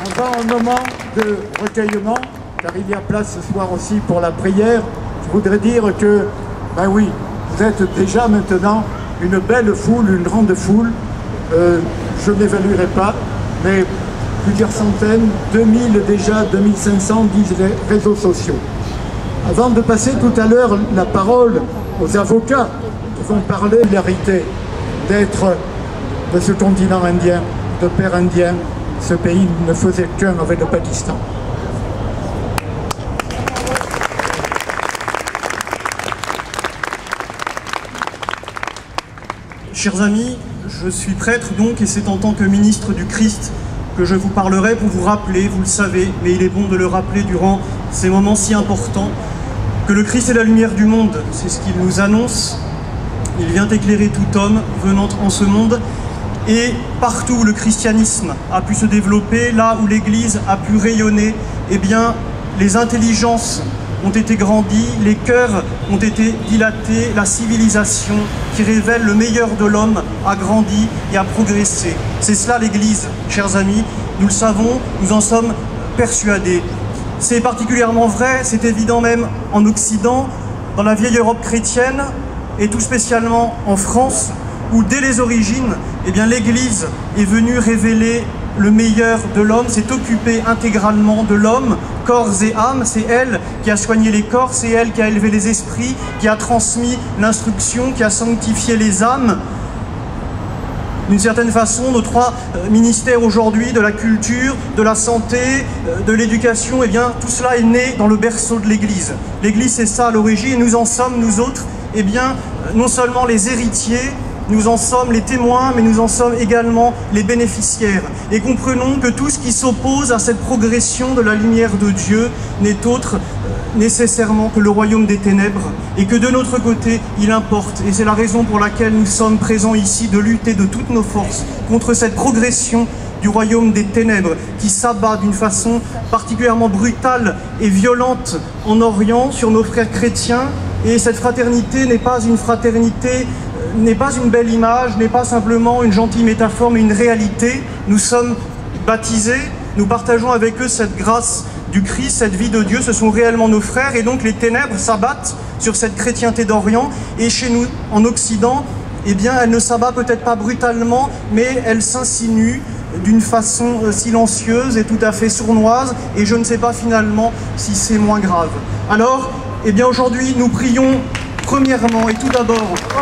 On va en moment de recueillement, car il y a place ce soir aussi pour la prière. Je voudrais dire que, ben oui, vous êtes déjà maintenant une belle foule, une grande foule. Je n'évaluerai pas, mais plusieurs centaines, 2000 déjà, 2500 disent les réseaux sociaux. Avant de passer tout à l'heure la parole aux avocats qui vont parler de la réalité d'être de ce continent indien, de père indien, ce pays ne faisait qu'un avec le Pakistan. Chers amis, je suis prêtre donc, et c'est en tant que ministre du Christ que je vous parlerai pour vous rappeler, vous le savez, mais il est bon de le rappeler durant ces moments si importants, que le Christ est la lumière du monde, c'est ce qu'il nous annonce. Il vient éclairer tout homme venant en ce monde, et partout où le christianisme a pu se développer, là où l'Église a pu rayonner, eh bien, les intelligences ont été grandies, les cœurs ont été dilatés, la civilisation qui révèle le meilleur de l'homme a grandi et a progressé. C'est cela l'Église, chers amis, nous le savons, nous en sommes persuadés. C'est particulièrement vrai, c'est évident même en Occident, dans la vieille Europe chrétienne, et tout spécialement en France, où dès les origines, eh bien, l'Église est venue révéler le meilleur de l'homme, s'est occupée intégralement de l'homme, corps et âme. C'est elle qui a soigné les corps, c'est elle qui a élevé les esprits, qui a transmis l'instruction, qui a sanctifié les âmes. D'une certaine façon, nos trois ministères aujourd'hui, de la culture, de la santé, de l'éducation, eh bien, tout cela est né dans le berceau de l'Église. L'Église, c'est ça à l'origine, et nous en sommes, nous autres, eh bien, non seulement les héritiers, nous en sommes les témoins, mais nous en sommes également les bénéficiaires. Et comprenons que tout ce qui s'oppose à cette progression de la lumière de Dieu n'est autre nécessairement que le royaume des ténèbres, et que de notre côté, il importe. Et c'est la raison pour laquelle nous sommes présents ici, de lutter de toutes nos forces contre cette progression du royaume des ténèbres qui s'abat d'une façon particulièrement brutale et violente en Orient sur nos frères chrétiens. Et cette fraternité n'est pas une fraternité, n'est pas une belle image, n'est pas simplement une gentille métaphore, mais une réalité. Nous sommes baptisés, nous partageons avec eux cette grâce du Christ, cette vie de Dieu, ce sont réellement nos frères, et donc les ténèbres s'abattent sur cette chrétienté d'Orient, et chez nous, en Occident, eh bien, elle ne s'abat peut-être pas brutalement, mais elle s'insinue d'une façon silencieuse et tout à fait sournoise, et je ne sais pas finalement si c'est moins grave. Alors, eh bien, aujourd'hui, nous prions premièrement et tout d'abord pour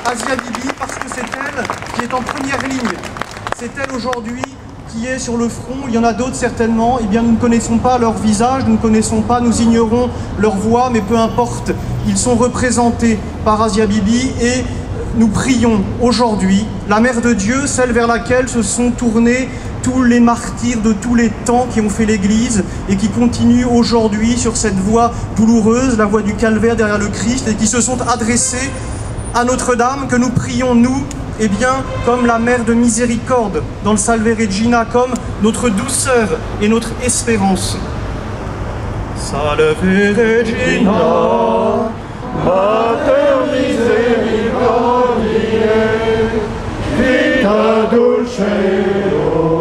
Asia Bibi, parce que c'est elle qui est en première ligne. C'est elle aujourd'hui qui est sur le front. Il y en a d'autres certainement. Eh bien, nous ne connaissons pas leur visage, nous ne connaissons pas, nous ignorons leur voix, mais peu importe. Ils sont représentés par Asia Bibi, et nous prions aujourd'hui la Mère de Dieu, celle vers laquelle se sont tournés tous les martyrs de tous les temps qui ont fait l'Église et qui continuent aujourd'hui sur cette voie douloureuse, la voie du calvaire derrière le Christ, et qui se sont adressés à Notre-Dame, que nous prions, nous, eh bien, comme la Mère de miséricorde dans le Salve Regina, comme notre douceur et notre espérance. Salve Regina, Mater misericordiae, vita dulcero,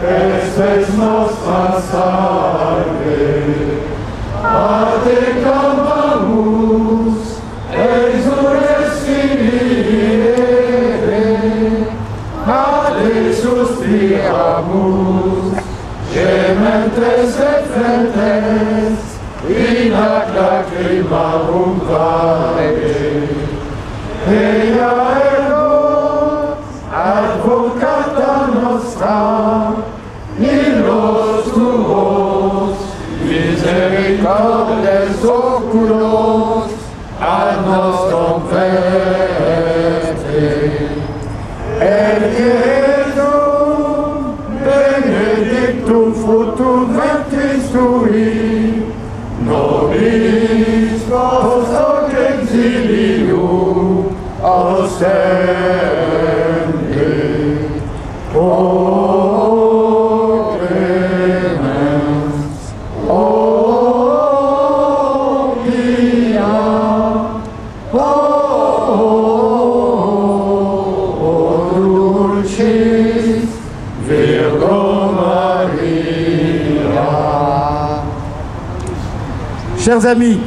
estes nostra salve, a te clamamus, exurescire, a te suspiramus, gementes et flentes, in ac lacrimam vade. Eia ergo, advocata nostra, illos tuos, misericordes oculos, ad nos converte. Ejectum benedictum fructum ventris tui, nobis post hoc exilium ostende. O clemens, o pia, o dulcis Chers amis,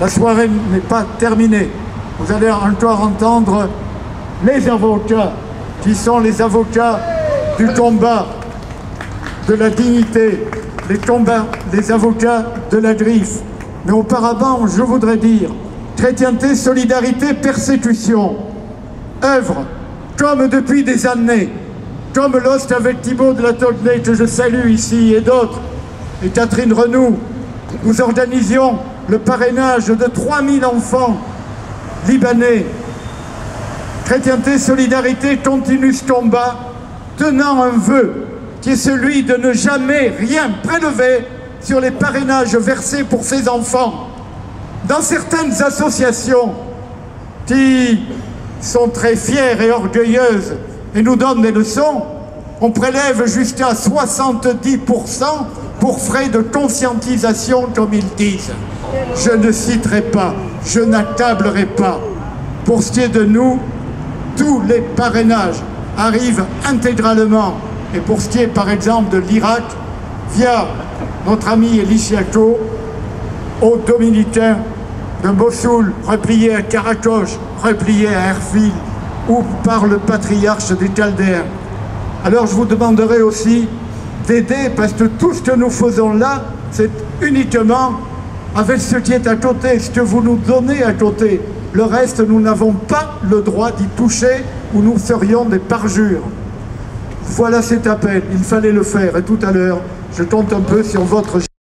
la soirée n'est pas terminée. Vous allez encore entendre les avocats, qui sont les avocats du combat, de la dignité, les avocats de la griffe. Mais auparavant, je voudrais dire, chrétienté, solidarité, persécution, œuvre, comme depuis des années, comme lorsque avec Thibaut de la Tocquenay, que je salue ici, et d'autres, et Catherine Renoux, nous organisions le parrainage de 3000 enfants libanais. Chrétienté, solidarité continue ce combat, tenant un vœu qui est celui de ne jamais rien prélever sur les parrainages versés pour ces enfants. Dans certaines associations qui sont très fières et orgueilleuses et nous donnent des leçons, on prélève jusqu'à 70% pour frais de conscientisation, comme ils disent. Je ne citerai pas, je n'accablerai pas. Pour ce qui est de nous, tous les parrainages arrivent intégralement. Et pour ce qui est, par exemple, de l'Irak, via notre ami Elishiako, aux Dominicains de Mossoul, repliés à Karakoche, repliés à Erbil, ou par le patriarche des Chaldéens. Alors je vous demanderai aussi d'aider, parce que tout ce que nous faisons là, c'est uniquement avec ce qui est à côté, ce que vous nous donnez à côté. Le reste, nous n'avons pas le droit d'y toucher, ou nous serions des parjures. Voilà cet appel, il fallait le faire. Et tout à l'heure, je compte un peu sur votre